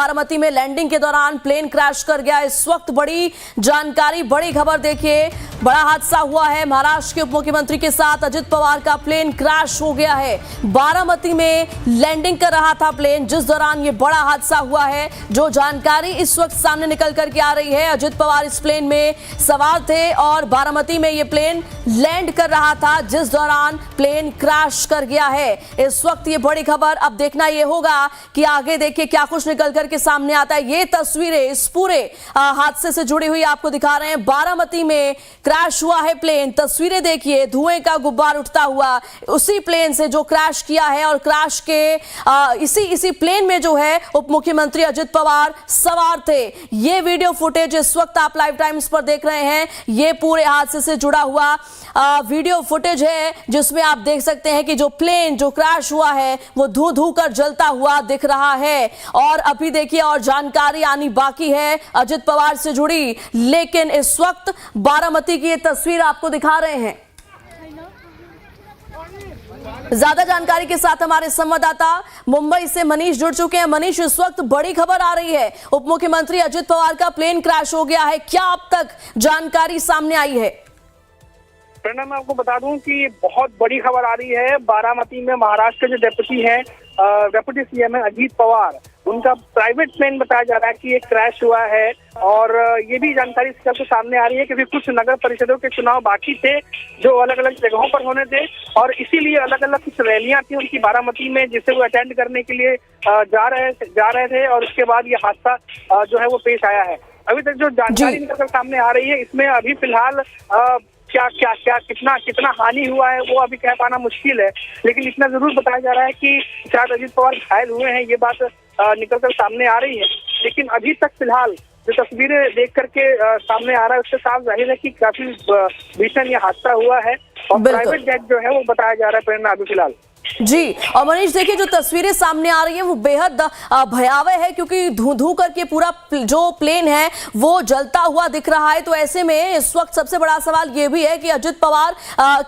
बारामती में लैंडिंग के दौरान प्लेन क्रैश कर गया। इस वक्त बड़ी जानकारी, बड़ी खबर देखिए, बड़ा हादसा हुआ है। महाराष्ट्र के उप मुख्यमंत्री के साथ अजित पवार का प्लेन क्रैश हो गया है। बारामती में लैंडिंग कर रहा था प्लेन, जिस दौरान ये बड़ा हादसा हुआ है। जो जानकारी इस वक्त सामने निकल करके आ रही है, अजित पवार इस प्लेन में सवार थे और बारामती में ये प्लेन लैंड कर रहा था, जिस दौरान प्लेन क्रैश कर गया है। इस वक्त ये बड़ी खबर, अब देखना ये होगा कि आगे देखिए क्या कुछ निकल करके सामने आता है। ये तस्वीरें इस पूरे हादसे से जुड़ी हुई आपको दिखा रहे हैं। बारामती में क्रैश हुआ है प्लेन, तस्वीरें देखिए, धुएं का गुब्बार उठता हुआ उसी प्लेन से जो क्रैश किया है, और क्रैश के इसी प्लेन में जो है उप मुख्यमंत्री अजित पवार सवार थे। ये वीडियो फुटेज इस वक्त आप लाइव टाइम्स पर देख रहे हैं। ये पूरे हादसे से जुड़ा हुआ वीडियो फुटेज है, जिसमें आप देख सकते हैं कि जो प्लेन जो क्रैश हुआ है वो धू धू कर जलता हुआ दिख रहा है। और अभी देखिए और जानकारी आनी बाकी है अजित पवार से जुड़ी, लेकिन इस वक्त बारामती की ये तस्वीर आपको दिखा रहे हैं। ज्यादा जानकारी के साथ हमारे संवाददाता मुंबई से मनीष जुड़ चुके हैं। मनीष, इस वक्त बड़ी खबर आ रही है, उप मुख्यमंत्री अजित पवार का प्लेन क्रैश हो गया है, क्या अब तक जानकारी सामने आई है? प्रणव, मैं आपको बता दूं कि बहुत बड़ी खबर आ रही है। बारामती में महाराष्ट्र के जो डेप्यूटी सीएम है अजित पवार, उनका प्राइवेट प्लेन बताया जा रहा है कि ये क्रैश हुआ है। और ये भी जानकारी इस तरह से सामने आ रही है क्योंकि कुछ नगर परिषदों के चुनाव बाकी थे जो अलग अलग जगहों पर होने थे, और इसीलिए अलग अलग कुछ रैलियां थी उनकी बारामती में, जिसे वो अटेंड करने के लिए जा रहे थे। और उसके बाद ये हादसा जो है वो पेश आया है। अभी तक जो जानकारी निकलकर सामने आ रही है, इसमें अभी फिलहाल कितना हानि हुआ है वो अभी कह पाना मुश्किल है, लेकिन इतना जरूर बताया जा रहा है कि शायद अजित पवार घायल हुए हैं, ये बात निकलकर सामने आ रही है। लेकिन अभी तक फिलहाल जो तस्वीरें देख करके सामने आ रहा है, उससे साफ जाहिर है कि काफी भीषण ये हादसा हुआ है। और प्राइवेट जेट जो है वो बताया जा रहा है प्रेरणा अभी फिलहाल। जी, और मनीष देखिए जो तस्वीरें सामने आ रही है वो बेहद भयावह है, क्योंकि धू धू करके पूरा जो प्लेन है वो जलता हुआ दिख रहा है। तो ऐसे में इस वक्त सबसे बड़ा सवाल ये भी है कि अजित पवार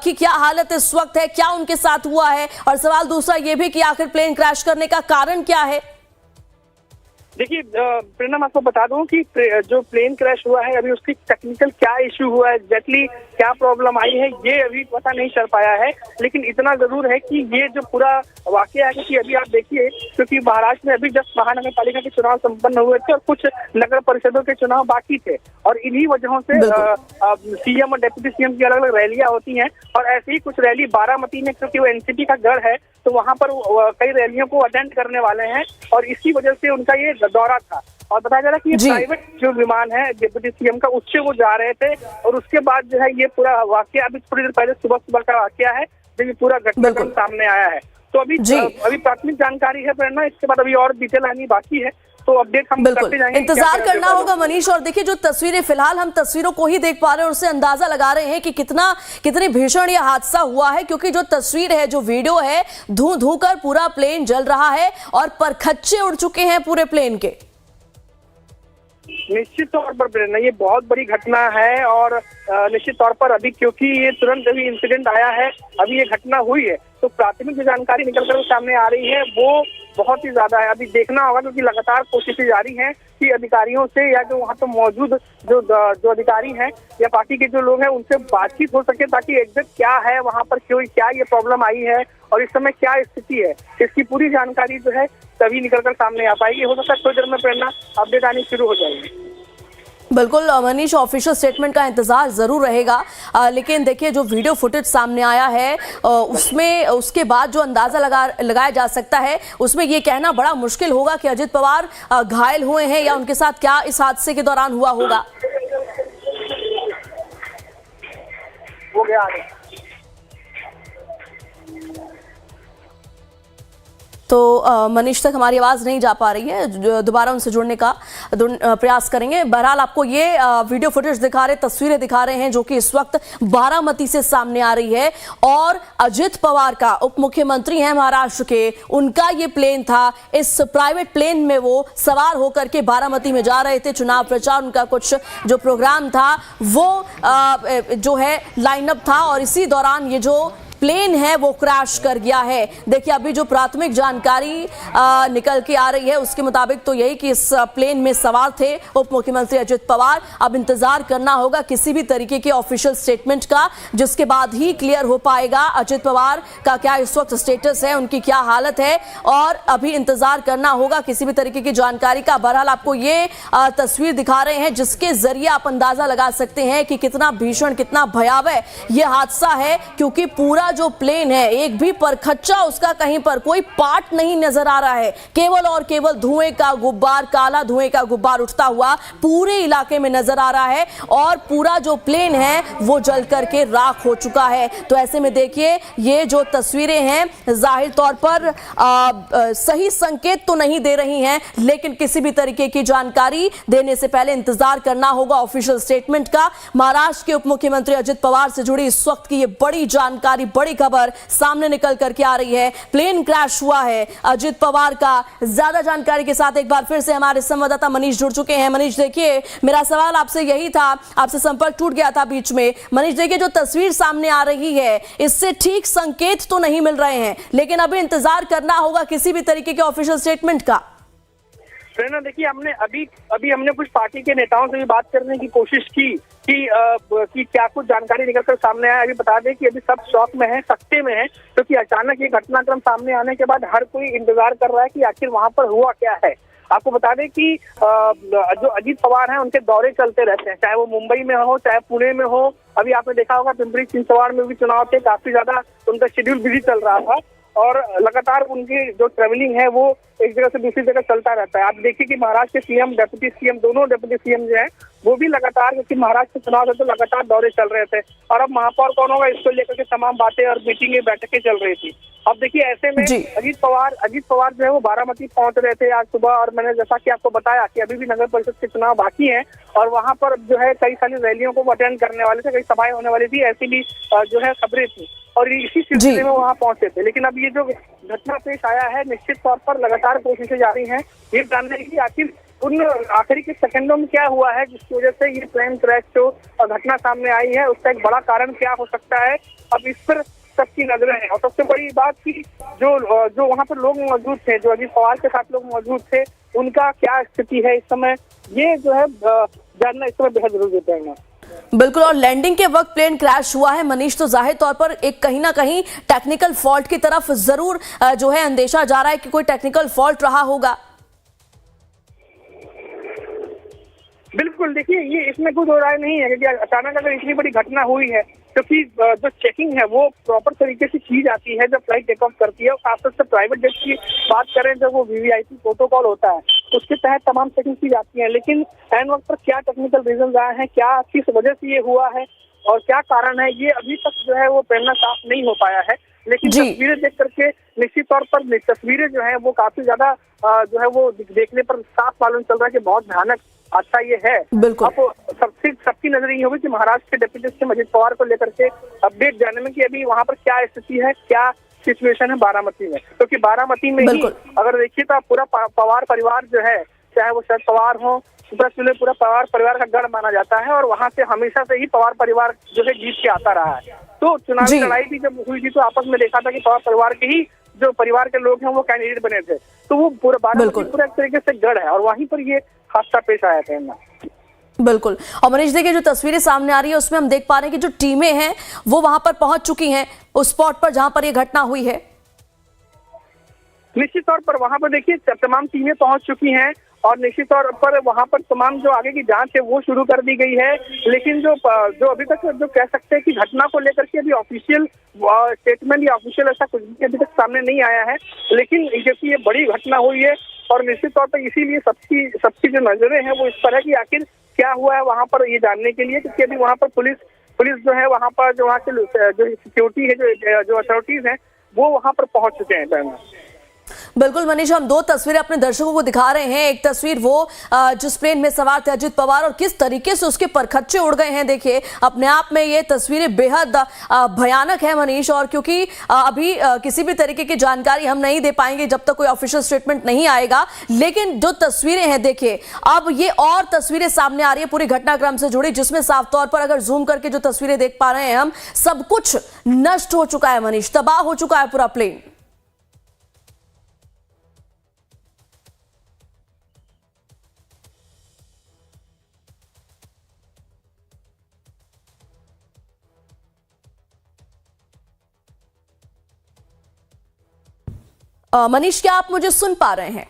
की क्या हालत इस वक्त है, क्या उनके साथ हुआ है, और सवाल दूसरा ये भी कि आखिर प्लेन क्रैश करने का कारण क्या है। देखिए प्रेरणा, मैं आपको बता दूं कि जो प्लेन क्रैश हुआ है, अभी उसकी टेक्निकल क्या इश्यू हुआ है, एग्जैक्टली क्या प्रॉब्लम आई है, ये अभी पता नहीं चल पाया है। लेकिन इतना जरूर है कि ये जो पूरा वाकया है, क्योंकि अभी आप देखिए, क्योंकि महाराष्ट्र में अभी जस्ट महानगर पालिका के चुनाव संपन्न हुए थे और कुछ नगर परिषदों के चुनाव बाकी थे, और इन्हीं वजहों से सीएम और डेप्यूटी सीएम की अलग अलग रैलियां होती हैं। और ऐसी ही कुछ रैली बारामती में, क्योंकि वो एनसीपी का गढ़ है, तो वहां पर कई रैलियों को अटेंड करने वाले हैं, और इसी वजह से उनका ये दौरा था। और बताया जा रहा है कि ये प्राइवेट जो विमान है डिप्टी सीएम का, उससे वो जा रहे थे। और उसके बाद जो है ये पूरा वाकया, अभी थोड़ी देर पहले सुबह का वाकया है जब ये पूरा घटनाक्रम सामने आया है। तो अभी प्राथमिक जानकारी है प्रेरणा, इसके बाद अभी और डिटेल आनी बाकी है, तो अपडेट हम करते जाएंगे। इंतजार करना होगा मनीष। और देखिए जो तस्वीरें फिलहाल हम तस्वीरों को ही देख पा रहे हैं, उससे अंदाजा लगा रहे हैं कि कितनी भीषण यह हादसा हुआ है, क्योंकि जो तस्वीर है, जो वीडियो है, धू धू कर पूरा प्लेन जल रहा है और परखच्चे उड़ चुके हैं पूरे प्लेन के। निश्चित तौर पर प्रेरणा ये बहुत बड़ी घटना है, और निश्चित तौर पर अभी क्योंकि ये तुरंत अभी इंसिडेंट आया है, अभी ये घटना हुई है, तो प्राथमिक जो जानकारी निकलकर सामने आ रही है वो बहुत ही ज्यादा है। अभी देखना होगा, क्योंकि लगातार कोशिशें जारी हैं कि अधिकारियों से या जो वहाँ पर मौजूद जो अधिकारी हैं या पार्टी के जो लोग हैं उनसे बातचीत हो सके, ताकि एग्जैक्ट क्या है वहाँ पर, क्यों क्या ये प्रॉब्लम आई है और इस समय क्या स्थिति है, इसकी पूरी जानकारी जो है तभी निकलकर सामने आ पाएगी। हो सकता है थोड़ी देर में प्रेरणा अपडेट आनी शुरू हो जाएगी। बिल्कुल मनीष, ऑफिशियल स्टेटमेंट का इंतजार जरूर रहेगा, लेकिन देखिए जो वीडियो फुटेज सामने आया है उसमें उसके बाद जो अंदाजा लगाया जा सकता है, उसमें ये कहना बड़ा मुश्किल होगा कि अजित पवार घायल हुए हैं या उनके साथ क्या इस हादसे के दौरान हुआ होगा। हो गया तो मनीष तक हमारी आवाज़ नहीं जा पा रही है, दोबारा उनसे जुड़ने का प्रयास करेंगे। बहरहाल आपको ये वीडियो फुटेज दिखा रहे, तस्वीरें दिखा रहे हैं जो कि इस वक्त बारामती से सामने आ रही है। और अजित पवार का, उप मुख्यमंत्री हैं महाराष्ट्र के, उनका ये प्लेन था। इस प्राइवेट प्लेन में वो सवार होकर के बारामती में जा रहे थे। चुनाव प्रचार उनका कुछ जो प्रोग्राम था वो जो है लाइनअप था, और इसी दौरान ये जो प्लेन है वो क्रैश कर गया है। देखिए अभी जो प्राथमिक जानकारी निकल के आ रही है उसके मुताबिक तो यही कि इस प्लेन में सवार थे उप मुख्यमंत्री अजित पवार। अब इंतजार करना होगा किसी भी तरीके के ऑफिशियल स्टेटमेंट का, जिसके बाद ही क्लियर हो पाएगा अजित पवार का क्या इस वक्त स्टेटस है, उनकी क्या हालत है, और अभी इंतजार करना होगा किसी भी तरीके की जानकारी का। बहरहाल आपको ये तस्वीर दिखा रहे हैं जिसके जरिए आप अंदाजा लगा सकते हैं कि कितना भीषण, कितना भयावह ये हादसा है, क्योंकि पूरा जो प्लेन है एक भी परखच्चा उसका कहीं पर कोई पार्ट नहीं नजर आ रहा है, केवल और केवल धुएं का गुब्बार, काला धुएं का गुब्बार उठता हुआ पूरे इलाके में नजर आ रहा है और पूरा जो प्लेन है वो जल करके राख हो चुका है। तो ऐसे में देखिए ये जो तस्वीरें हैं जाहिर तौर पर सही संकेत तो नहीं दे रही हैं, लेकिन किसी भी तरीके की जानकारी देने से पहले इंतजार करना होगा ऑफिशियल स्टेटमेंट का। महाराष्ट्र के उप मुख्यमंत्री अजित पवार से जुड़ी इस वक्त की ये बड़ी जानकारी, बड़ी खबर सामने निकल करके आ रही है। प्लेन क्रैश हुआ है अजित पवार का। ज्यादा जानकारी के साथ एक बार फिर से हमारे संवाददाता मनीष जुड़ चुके हैं। मनीष देखिए, मेरा सवाल आपसे यही था, आपसे संपर्क टूट गया था बीच में। मनीष देखिए जो तस्वीर सामने आ रही है इससे ठीक संकेत तो नहीं मिल रहे हैं, लेकिन अभी इंतजार करना होगा किसी भी तरीके के ऑफिशियल स्टेटमेंट का। प्रेरणा देखिए, हमने हमने कुछ पार्टी के नेताओं से भी बात करने की कोशिश की कि क्या कुछ जानकारी निकलकर सामने आया। अभी बता दें कि अभी सब शॉक में है, सख्ते में है, क्योंकि अचानक ये घटनाक्रम सामने आने के बाद हर कोई इंतजार कर रहा है कि आखिर वहां पर हुआ क्या है। आपको बता दें कि जो अजित पवार हैं उनके दौरे चलते रहते हैं, चाहे वो मुंबई में हो चाहे पुणे में हो। अभी आपने देखा होगा पिंपरी चिंचवड़ में भी चुनाव थे, काफी ज्यादा उनका शेड्यूल बिजी चल रहा था और लगातार उनकी जो ट्रेवलिंग है वो एक जगह से दूसरी जगह चलता रहता है। आप देखिए कि महाराष्ट्र के सीएम, डेप्यूटी सीएम, दोनों डेप्यूटी सीएम जो है वो भी लगातार, क्योंकि महाराष्ट्र के चुनाव है तो लगातार दौरे चल रहे थे। और अब महापौर कौन होगा इसको लेकर के तमाम बातें और मीटिंगें, बैठकें चल रही थी। अब देखिए ऐसे में अजित पवार जो है वो बारामती पहुंच रहे थे आज सुबह, और मैंने जैसा कि आपको बताया कि अभी भी नगर परिषद के चुनाव बाकी हैं और वहां पर जो है कई सारी रैलियों को अटेंड करने वाले थे, कई सभाएं होने वाली थी, ऐसी भी जो है खबरें थी और इसी सिलसिले में वहां पहुंचे थे। लेकिन अब ये जो घटना पेश आया है, निश्चित तौर पर लगातार कोशिशें जारी हैं ये जानने की आखिर उन आखिरी के सेकंडों में क्या हुआ है जिसकी वजह से ये प्लेन क्रैश जो घटना सामने आई है, उसका एक बड़ा कारण क्या हो सकता है। अब इस पर सबकी नजरें हैं। और सबसे बड़ी बात की जो वहां पर लोग मौजूद थे, जो अजित पवार के साथ लोग मौजूद थे, उनका क्या स्थिति है इस समय, ये जो है जानना इस समय बेहद जरूरी होता है। बिल्कुल, और लैंडिंग के वक्त प्लेन क्रैश हुआ है मनीष, तो जाहिर तौर पर एक कहीं ना कहीं टेक्निकल फॉल्ट की तरफ जरूर जो है अंदेशा जा रहा है कि कोई टेक्निकल फॉल्ट रहा होगा। बिल्कुल, देखिए ये इसमें कोई दो राय नहीं है, क्योंकि अचानक अगर इतनी बड़ी घटना हुई है क्योंकि जो चेकिंग है वो प्रॉपर तरीके से की जाती है जब फ्लाइट टेक ऑफ करती है, और खासतौर से प्राइवेट जेट की बात करें जब वो वीवीआईपी प्रोटोकॉल होता है उसके तहत तमाम चेकिंग की जाती है। लेकिन एन वक्त पर क्या टेक्निकल रीजन आए हैं, क्या किस वजह से ये हुआ है और क्या कारण है, ये अभी तक जो है वो प्रेरणा साफ नहीं हो पाया है। लेकिन तस्वीरें देख करके निश्चित तौर पर तस्वीरें जो है वो काफी ज्यादा जो है वो देखने पर साफ मालूम चल रहा है कि बहुत भयानक अच्छा ये है। अब सबकी नजर ये होगी कि महाराष्ट्र के डिप्टी सीएम अजित पवार को लेकर के अपडेट जानने में कि अभी वहां पर क्या स्थिति है, क्या सिचुएशन है बारामती में। क्योंकि बारामती में ही अगर देखिए तो पूरा पवार परिवार जो है, चाहे वो शरद पवार हो, पूरा पवार परिवार का गढ़ माना जाता है और वहां से हमेशा से ही पवार परिवार जो है जीत के आता रहा है। तो चुनावी लड़ाई भी जब हुई थी तो आपस में देखा था कि पवार परिवार के ही जो परिवार के लोग हैं वो कैंडिडेट बने थे, तो वो पूरा बारामती पूरा एक तरीके से गढ़ है और वहीं पर ये हादसा पेश आया था। बिल्कुल, और मनीष देखिए जो तस्वीरें सामने आ रही है उसमें हम देख पा रहे हैं कि जो टीमें हैं वो वहां पर पहुंच चुकी हैं उस स्पॉट पर जहां पर ये घटना हुई है। निश्चित तौर पर वहां पर देखिए तमाम टीमें पहुंच चुकी हैं और निश्चित तौर पर वहां पर तमाम जो आगे की जांच है वो शुरू कर दी गई है। लेकिन जो अभी तक जो कह सकते हैं कि घटना को लेकर के अभी ऑफिशियल स्टेटमेंट या ऑफिशियल ऐसा कुछ भी अभी तक सामने नहीं आया है, लेकिन क्योंकि ये बड़ी घटना हुई है और निश्चित तौर पर इसीलिए सबकी जो नजरें हैं वो इस पर है कि आखिर क्या हुआ है वहां पर ये जानने के लिए, क्योंकि अभी वहां पर पुलिस जो है वहां पर जो वहाँ के जो सिक्योरिटी है जो अथॉरिटीज हैं वो वहां पर पहुंच चुके हैं। बिल्कुल मनीष, हम दो तस्वीरें अपने दर्शकों को दिखा रहे हैं। एक तस्वीर वो जिस प्लेन में सवार थे अजित पवार और किस तरीके से उसके परखच्चे उड़ गए हैं। देखिए, अपने आप में ये तस्वीरें बेहद भयानक है मनीष, और क्योंकि अभी किसी भी तरीके की जानकारी हम नहीं दे पाएंगे जब तक कोई ऑफिशियल स्टेटमेंट नहीं आएगा। लेकिन जो तस्वीरें हैं, देखिए अब ये और तस्वीरें सामने आ रही है पूरी घटनाक्रम से जुड़ी, जिसमें साफ तौर पर अगर जूम करके जो तस्वीरें देख पा रहे हैं हम, सब कुछ नष्ट हो चुका है मनीष, तबाह हो चुका है पूरा प्लेन। मनीष, क्या आप मुझे सुन पा रहे हैं?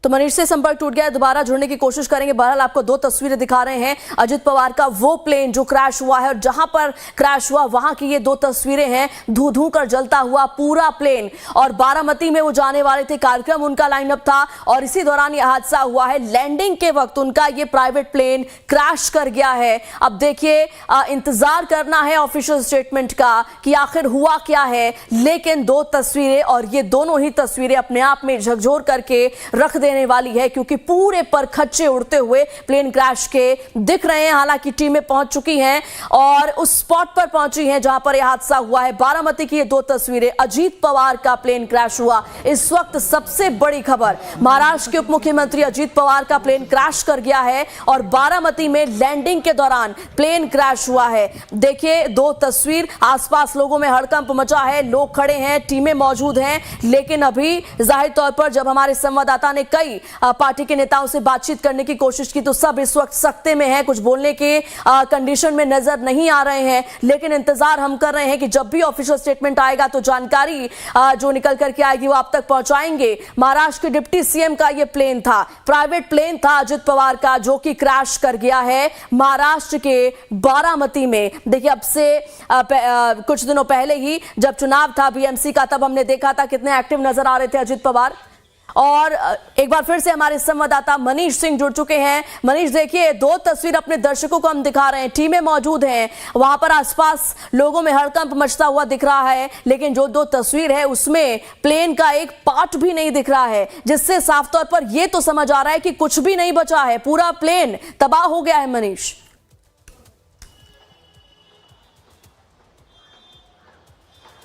तो मनीष से संपर्क टूट गया है, दोबारा जुड़ने की कोशिश करेंगे। बहरहाल आपको दो तस्वीरें दिखा रहे हैं, अजित पवार का वो प्लेन जो क्रैश हुआ है और जहां पर क्रैश हुआ वहां की ये दो तस्वीरें हैं। धू धू कर जलता हुआ पूरा प्लेन, और बारामती में वो जाने वाले थे, कार्यक्रम उनका लाइनअप था, और इसी दौरान ये हादसा हुआ है। लैंडिंग के वक्त उनका ये प्राइवेट प्लेन क्रैश कर गया है। अब देखिए, इंतजार करना है ऑफिशियल स्टेटमेंट का कि आखिर हुआ क्या है। लेकिन दो तस्वीरें, और ये दोनों ही तस्वीरें अपने आप में झकझोर करके रख देने वाली है, क्योंकि पूरे परखच्चे उड़ते हुए प्लेन क्रैश के दिख रहे हैं। हालांकि टीमें पहुंच चुकी हैं और उस स्पॉट पर पहुंची हैं जहां पर यह हादसा हुआ है। बारामती की ये दो तस्वीरें, अजित पवार का प्लेन क्रैश हुआ। इस वक्त सबसे बड़ी खबर, महाराष्ट्र के उप मुख्यमंत्री अजित पवार का प्लेन क्रैश कर गया है और बारामती में लैंडिंग के दौरान प्लेन क्रैश हुआ है। देखिए दो तस्वीर, आसपास लोगों में हड़कंप मचा है, लोग खड़े हैं, टीमें मौजूद हैं। लेकिन अभी जाहिर तौर पर जब हमारे संवाददाता ने कई पार्टी के नेताओं से बातचीत करने की कोशिश की तो सब इस वक्त सख्ते में हैं, कुछ बोलने के कंडीशन में नजर नहीं आ रहे हैं। लेकिन इंतजार हम कर रहे हैं कि जब भी ऑफिशियल स्टेटमेंट आएगा तो जानकारी जो निकल करके आएगी वो आप तक पहुंचाएंगे। महाराष्ट्र के डिप्टी सीएम का ये प्लेन था, प्राइवेट प्लेन था अजित पवार का, जो कि क्रैश कर गया है महाराष्ट्र के बारामती में। देखिए, अब से कुछ दिनों पहले ही जब चुनाव था बीएमसी का, तब हमने देखा था कितने एक्टिव नजर आ रहे थे अजित पवार। और एक बार फिर से हमारे संवाददाता मनीष सिंह जुड़ चुके हैं। मनीष, देखिए दो तस्वीर अपने दर्शकों को हम दिखा रहे हैं, टीमें मौजूद हैं, वहां पर आसपास लोगों में हड़कंप मचता हुआ दिख रहा है। लेकिन जो दो तस्वीर है उसमें प्लेन का एक पार्ट भी नहीं दिख रहा है, जिससे साफ तौर पर यह तो समझ आ रहा है कि कुछ भी नहीं बचा है, पूरा प्लेन तबाह हो गया है। मनीष,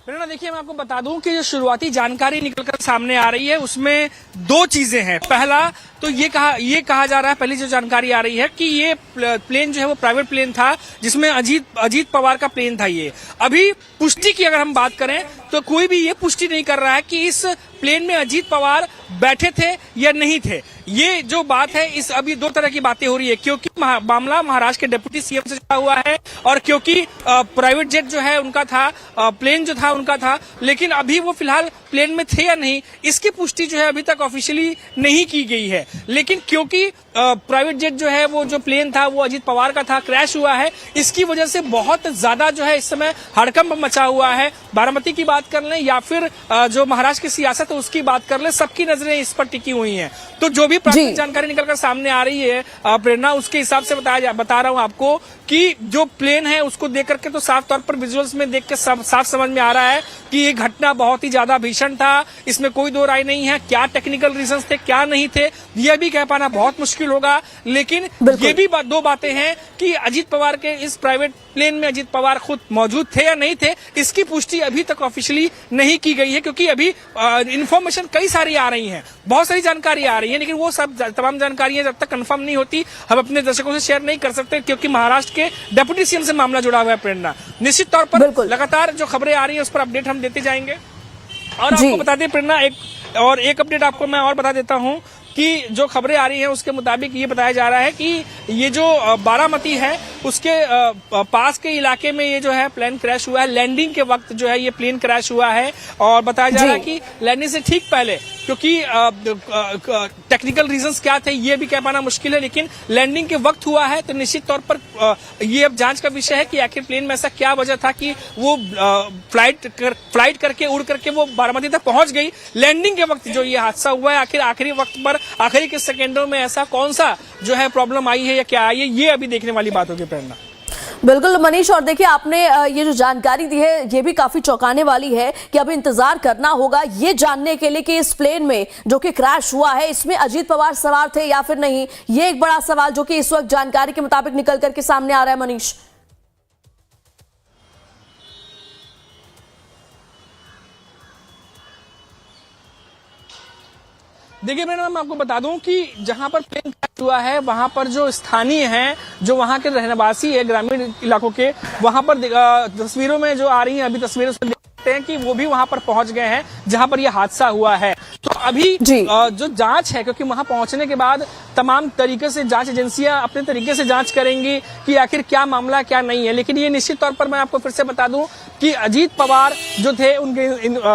प्रेरणा, देखिए मैं आपको बता दूं कि जो शुरुआती जानकारी निकलकर सामने आ रही है उसमें दो चीजें हैं। पहला तो ये कहा जा रहा है, पहली जो जानकारी आ रही है कि ये प्लेन जो है वो प्राइवेट प्लेन था, जिसमें अजीत पवार का प्लेन था। ये अभी पुष्टि की अगर हम बात करें तो कोई भी ये पुष्टि नहीं कर रहा है कि इस प्लेन में अजीत पवार बैठे थे या नहीं थे। ये जो बात है, इस अभी दो तरह की बातें हो रही है, क्योंकि मामला महाराष्ट्र के डिप्टी सीएम से जुड़ा हुआ है और क्योंकि प्राइवेट जेट जो है उनका था, प्लेन जो था उनका था। लेकिन अभी वो फिलहाल प्लेन में थे या नहीं, इसकी पुष्टि जो है अभी तक ऑफिशियली नहीं की गई है। लेकिन क्योंकि प्राइवेट जेट जो है वो जो प्लेन था वो अजीत पवार का था, क्रैश हुआ है, इसकी वजह से बहुत ज्यादा जो है इस समय हड़कंप मचा हुआ है। बारामती की बात कर लें या फिर जो महाराष्ट्र की सियासत है उसकी बात कर लें, सबकी नजरें इस पर टिकी हुई हैं। तो जो भी प्राथमिक जानकारी निकलकर सामने आ रही है प्रेरणा, उसके हिसाब से बता रहा हूं आपको कि जो प्लेन है उसको देख करके तो साफ तौर पर विजुअल्स में देख के साफ समझ में आ रहा है कि ये घटना बहुत ही ज्यादा भीषण था। इसमें कोई दो राय नहीं है। क्या टेक्निकल रीजंस थे, क्या नहीं थे, यह भी कह पाना बहुत मुश्किल होगा। लेकिन ये भी दो बातें हैं कि अजीत पवार के इस प्राइवेट प्लेन में अजीत पवार खुद मौजूद थे या नहीं थे, इसकी पुष्टि अभी तक ऑफिशियली नहीं की गई है। क्योंकि अभी इन्फॉर्मेशन कई सारी आ रही है, बहुत सारी जानकारी आ रही है, लेकिन वो सब तमाम जानकारियां जब तक कंफर्म नहीं होती हम अपने दर्शकों से शेयर नहीं कर सकते, क्योंकि महाराष्ट्र के डिप्टी सीएम से मामला जुड़ा हुआ है। प्रेरणा, निश्चित तौर पर लगातार जो खबरें आ रही है उस पर अपडेट हम देते जाएंगे। और आपको बता दें प्रेरणा, एक अपडेट आपको मैं और बता देता हूं कि जो खबरें आ रही हैं उसके मुताबिक ये बताया जा रहा है कि ये जो बारामती है उसके पास के इलाके में ये जो है प्लेन क्रैश हुआ है। लैंडिंग के वक्त जो है ये प्लेन क्रैश हुआ है और बताया जा रहा है कि लैंडिंग से ठीक पहले, क्योंकि टेक्निकल रीजंस क्या थे ये भी कह पाना मुश्किल है, लेकिन लैंडिंग के वक्त हुआ है। तो निश्चित तौर पर ये अब जांच का विषय है कि आखिर प्लेन में ऐसा क्या वजह था कि वो फ्लाइट करके उड़ करके वो बारामती तक पहुंच गई। लैंडिंग के वक्त जो ये हादसा हुआ है, आखिर आखिरी वक्त पर आखिरी के सेकेंडों में ऐसा कौन सा जो है प्रॉब्लम आई है या क्या आई है, ये अभी देखने वाली बात होगी। प्रेरणा, बिल्कुल मनीष, और देखिए आपने ये जो जानकारी दी है ये भी काफी चौंकाने वाली है कि अब इंतजार करना होगा ये जानने के लिए कि इस प्लेन में जो कि क्रैश हुआ है इसमें अजीत पवार सवार थे या फिर नहीं। ये एक बड़ा सवाल जो कि इस वक्त जानकारी के मुताबिक निकल करके सामने आ रहा है मनीष। देखिए मैडम, मैं आपको बता दूं कि जहां पर प्लेन क्रैश हुआ है वहां पर जो स्थानीय हैं, जो वहां के रहनेवासी है ग्रामीण इलाकों के, वहां पर तस्वीरों में जो आ रही हैं अभी तस्वीरों से देखते हैं कि वो भी वहां पर पहुंच गए हैं जहां पर यह हादसा हुआ है। तो अभी जो जांच है, क्योंकि वहां पहुंचने के बाद तमाम तरीके से जांच एजेंसियां अपने तरीके से जांच करेंगी कि आखिर क्या मामला क्या नहीं है, लेकिन ये निश्चित तौर पर मैं आपको फिर से बता दूं कि अजीत पवार जो थे उनके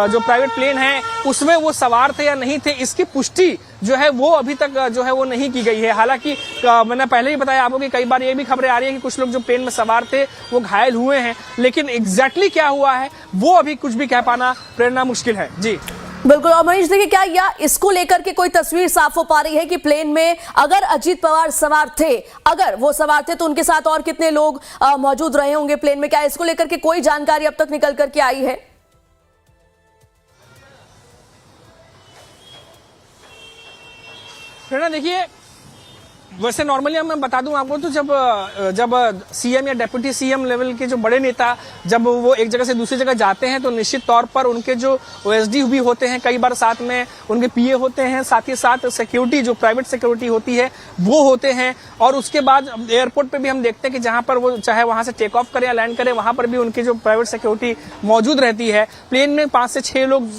जो प्राइवेट प्लेन है उसमें वो सवार थे या नहीं थे, इसकी पुष्टि जो है वो अभी तक जो है वो नहीं की गई है। हालांकि मैंने पहले ही बताया आपको कि कई बार ये भी खबरें आ रही है कि कुछ लोग जो प्लेन में सवार थे वो घायल हुए हैं, लेकिन एग्जैक्टली क्या हुआ है वो अभी कुछ भी कह पाना प्रेरणा मुश्किल है। जी बिल्कुल। और मनीष देखिए, क्या या इसको लेकर के कोई तस्वीर साफ हो पा रही है कि प्लेन में अगर अजीत पवार सवार थे, अगर वो सवार थे तो उनके साथ और कितने लोग मौजूद रहे होंगे प्लेन में? क्या इसको लेकर के कोई जानकारी अब तक निकल करके आई है? देखिए, वैसे नॉर्मली मैं बता दूं आपको तो जब सीएम या डिप्टी सीएम लेवल के जो बड़े नेता जब वो एक जगह से दूसरी जगह जाते हैं तो निश्चित तौर पर उनके जो ओएसडी भी होते हैं, कई बार साथ में उनके पीए होते हैं, साथ ही साथ सिक्योरिटी जो प्राइवेट सिक्योरिटी होती है वो होते हैं। और उसके बाद एयरपोर्ट पे भी हम देखते हैं कि जहां पर वो चाहे वहां से टेक ऑफ करे या लैंड करे वहां पर भी उनकी जो प्राइवेट सिक्योरिटी मौजूद रहती है। प्लेन में 5 से 6 लोग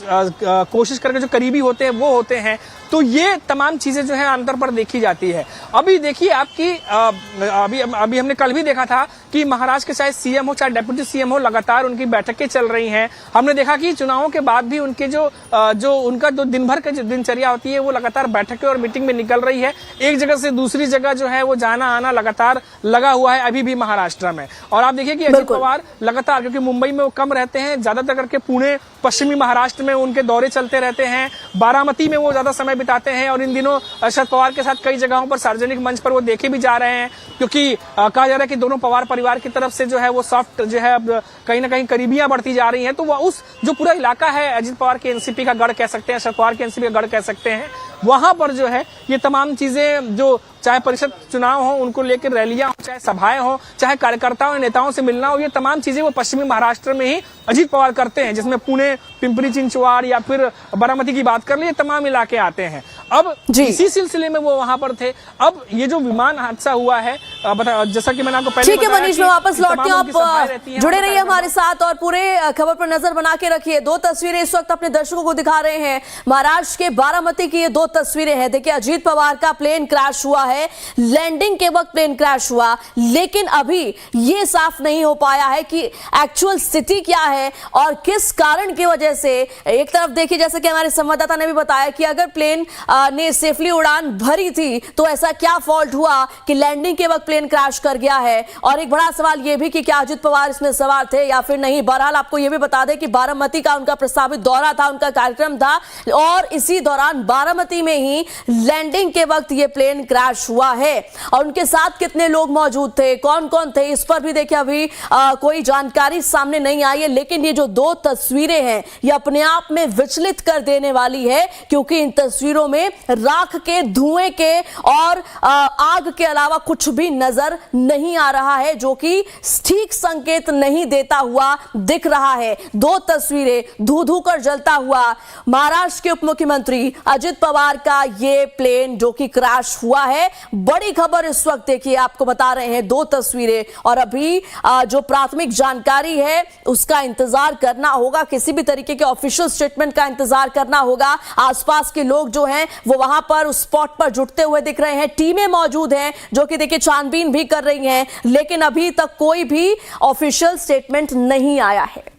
कोशिश करके जो करीबी होते हैं वो होते हैं। तो ये तमाम चीजें जो है आमतौर पर देखी जाती है। अभी देखिए आपकी अभी हमने कल भी देखा था कि महाराष्ट्र के चाहे सीएम हो चाहे डिप्टी सीएम हो, लगातार उनकी बैठकें चल रही हैं। हमने देखा कि चुनावों के बाद भी उनके जो उनका जो दिन भर की जो दिनचर्या होती है वो लगातार बैठकें और मीटिंग में निकल रही है। एक जगह से दूसरी जगह जो है वो जाना आना लगातार लगा हुआ है अभी भी महाराष्ट्र में। और आप देखिए कि अजीत पवार लगातार, क्योंकि मुंबई में वो कम रहते हैं, ज्यादातर करके पुणे पश्चिमी महाराष्ट्र में उनके दौरे चलते रहते हैं, बारामती में वो ज्यादा समय बिताते हैं। और इन दिनों शरद पवार के साथ कई जगहों पर सार्वजनिक मंच पर वो देखे भी जा रहे हैं, क्योंकि कहा जा रहा है कि दोनों पवार परिवार की तरफ से जो है वो सॉफ्ट जो है अब कहीं ना कहीं करीबियां बढ़ती जा रही हैं। तो वह उस जो पूरा इलाका है अजीत पवार के एनसीपी का गढ़ कह सकते हैं, शरद पवार के एनसीपी का गढ़ कह सकते हैं, वहां पर जो है ये तमाम चीजें जो चाहे परिषद चुनाव हो उनको लेकर रैलियां हो, चाहे सभाएं हो, चाहे कार्यकर्ताओं नेताओं से मिलना हो, ये तमाम चीजें वो पश्चिमी महाराष्ट्र में ही अजीत पवार करते हैं, जिसमें पुणे, पिंपरी चिंचवाड़ या फिर बारामती की बात कर लिए, तमाम इलाके आते हैं। अब इसी सिलसिले में वो वहां पर थे। अब ये जो विमान हादसा हुआ है, जैसा कि मैंने आपको पहले ठीक है मनीष, मैं वापस लौटती हूँ, आप जुड़े रहिए हमारे साथ और पूरे खबर पर नजर बना के रखिए। 2 तस्वीरें इस वक्त अपने दर्शकों को दिखा रहे हैं, महाराष्ट्र के बारामती की ये 2 तस्वीरें हैं। देखिए अजीत पवार का प्लेन क्रैश हुआ है, लैंडिंग के वक्त प्लेन क्रैश हुआ, लेकिन अभी ये साफ नहीं हो पाया है कि एक्चुअल स्थिति क्या है और किस कारण की वजह से। एक तरफ देखिए, जैसे कि हमारे संवाददाता ने भी बताया कि अगर प्लेन ने सेफली उड़ान भरी थी तो ऐसा क्या फॉल्ट हुआ कि लैंडिंग के वक्त प्लेन क्रैश कर गया है। और एक बड़ा सवाल यह भी कि क्या अजीत पवार इसमें सवार थे या फिर नहीं। बहरहाल आपको यह भी बता दें कि बारामती का उनका प्रस्तावित दौरा था, उनका कार्यक्रम था, और इसी दौरान बारामती में ही लैंडिंग के वक्त यह प्लेन क्रैश हुआ है। और उनके साथ कितने लोग मौजूद थे, कौन कौन थे, इस पर भी देखिए अभी कोई जानकारी सामने नहीं आई है। लेकिन ये जो 2 तस्वीरें हैं ये अपने आप में विचलित कर देने वाली है, क्योंकि इन तस्वीरों में राख के, धुएं के और आग के अलावा कुछ भी नजर नहीं आ रहा है, जो कि ठीक संकेत नहीं देता हुआ दिख रहा है। 2 तस्वीरें धू धू कर जलता हुआ महाराष्ट्र के उप मुख्यमंत्री अजित पवार का ये प्लेन जो कि क्रैश हुआ है। बड़ी खबर इस वक्त देखिए, आपको बता रहे हैं 2 तस्वीरें, और अभी जो प्राथमिक जानकारी है उसका इंतजार करना होगा, किसी भी तरीके के ऑफिशियल स्टेटमेंट का इंतजार करना होगा। आसपास के लोग जो हैं वो वहां पर उस स्पॉट पर जुटते हुए दिख रहे हैं, टीमें मौजूद हैं जो कि देखिए छानबीन भी कर रही हैं, लेकिन अभी तक कोई भी ऑफिशियल स्टेटमेंट नहीं आया है।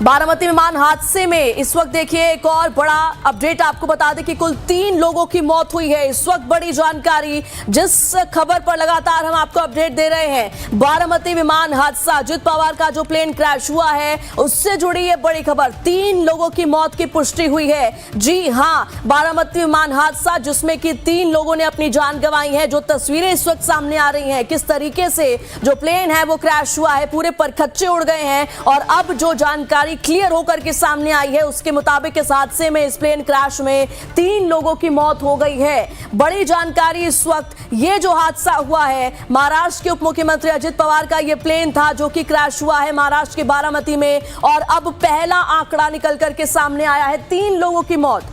बारामती विमान हादसे में इस वक्त देखिए एक और बड़ा अपडेट आपको बता दें कि कुल 3 लोगों की मौत हुई है। इस वक्त बड़ी जानकारी, जिस खबर पर लगातार हम आपको अपडेट दे रहे हैं, बारामती विमान हादसा, अजित पवार का जो प्लेन क्रैश हुआ है उससे जुड़ी ये बड़ी खबर। 3 लोगों की मौत की पुष्टि हुई है। जी हां, बारामती विमान हादसा जिसमें कि 3 लोगों ने अपनी जान गंवाई है। जो तस्वीरें इस वक्त सामने आ रही हैं, किस तरीके से जो प्लेन है वो क्रैश हुआ है, पूरे परखच्चे उड़ गए हैं। और अब जो जानकारी क्लियर होकर के सामने आई है उसके मुताबिक इस हादसे में, इस प्लेन क्रैश में 3 लोगों की मौत हो गई है। बड़ी जानकारी इस वक्त, ये जो हादसा हुआ है, महाराष्ट्र के उप मुख्यमंत्री अजित पवार का ये प्लेन था जो कि क्रैश हुआ है महाराष्ट्र के बारामती में। और अब पहला आंकड़ा निकल करके सामने आया है, 3 लोगों की मौत।